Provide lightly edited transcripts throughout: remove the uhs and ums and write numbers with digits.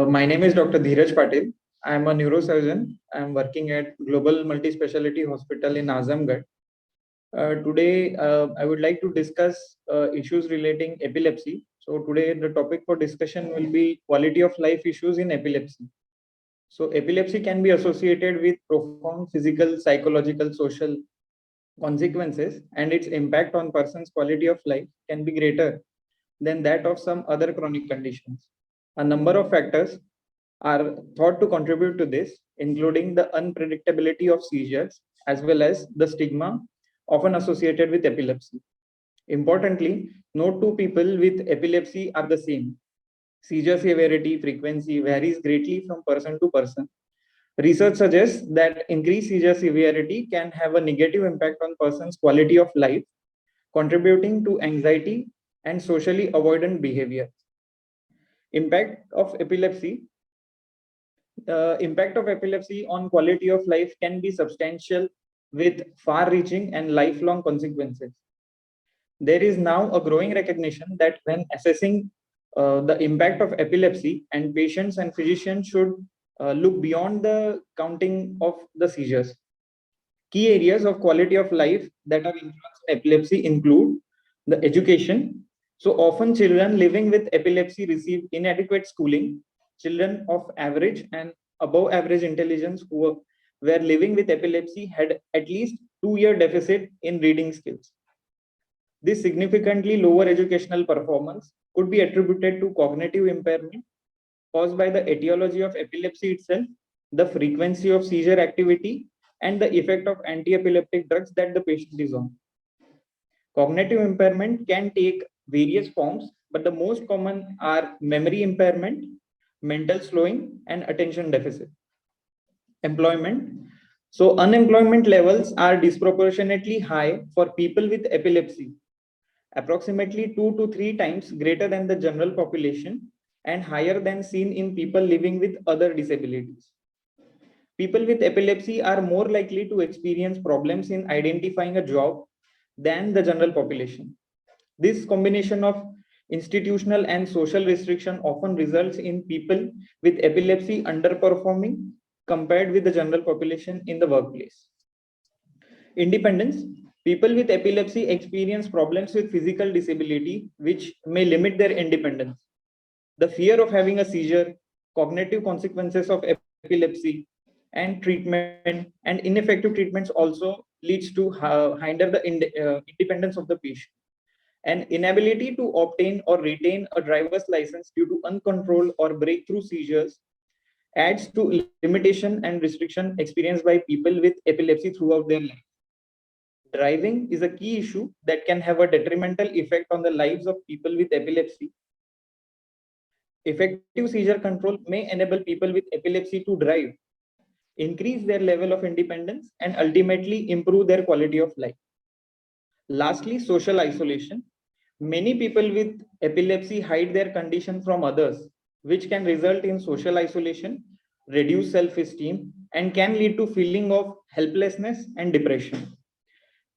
My name is Dr. Dheeraj Patil. I am a neurosurgeon. I am working at Global Multispeciality Hospital in Azamgarh. Today, I would like to discuss issues relating epilepsy. So today, the topic for discussion will be quality of life issues in epilepsy. So epilepsy can be associated with profound physical, psychological, social consequences, and its impact on person's quality of life can be greater than that of some other chronic conditions. A number of factors are thought to contribute to this, including the unpredictability of seizures as well as the stigma often associated with epilepsy. Importantly, no two people with epilepsy are the same. Seizure severity frequency varies greatly from person to person. Research suggests that increased seizure severity can have a negative impact on person's quality of life, contributing to anxiety and socially avoidant behavior. Impact of epilepsy Impact of epilepsy on quality of life can be substantial with far-reaching and lifelong consequences. There is now a growing recognition that when assessing the impact of epilepsy, and patients and physicians should look beyond the counting of the seizures. Key areas of quality of life that are influenced by epilepsy include the education. So often children living with epilepsy receive inadequate schooling. Children of average and above average intelligence who were living with epilepsy had at least 2-year deficit in reading skills. This significantly lower educational performance could be attributed to cognitive impairment caused by the etiology of epilepsy itself, the frequency of seizure activity, and the effect of anti-epileptic drugs that the patient is on. Cognitive impairment can take various forms, but the most common are memory impairment, mental slowing, and attention deficit. Employment. So unemployment levels are disproportionately high for people with epilepsy, approximately 2 to 3 times greater than the general population and higher than seen in people living with other disabilities. People with epilepsy are more likely to experience problems in identifying a job than the general population. This combination of institutional and social restriction often results in people with epilepsy underperforming compared with the general population in the workplace. Independence. People with epilepsy experience problems with physical disability, which may limit their independence. The fear of having a seizure, cognitive consequences of epilepsy, and treatment and ineffective treatments also leads to hinder the independence of the patient. An inability to obtain or retain a driver's license due to uncontrolled or breakthrough seizures adds to limitation and restriction experienced by people with epilepsy throughout their life. Driving is a key issue that can have a detrimental effect on the lives of people with epilepsy. Effective seizure control may enable people with epilepsy to drive, increase their level of independence, and ultimately improve their quality of life. Lastly, social isolation. Many people with epilepsy hide their condition from others, which can result in social isolation, reduce self-esteem, and can lead to feeling of helplessness and depression.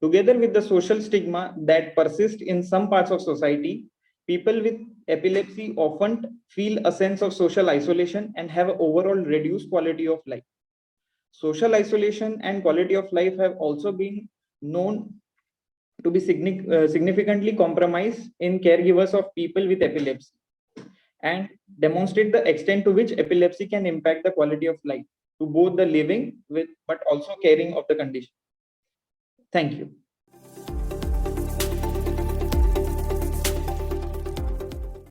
Together with the social stigma that persists in some parts of society, people with epilepsy often feel a sense of social isolation and have an overall reduced quality of life. Social isolation and quality of life have also been known to be significantly compromised in caregivers of people with epilepsy and demonstrate the extent to which epilepsy can impact the quality of life to both the living with but also caring of the condition. Thank you.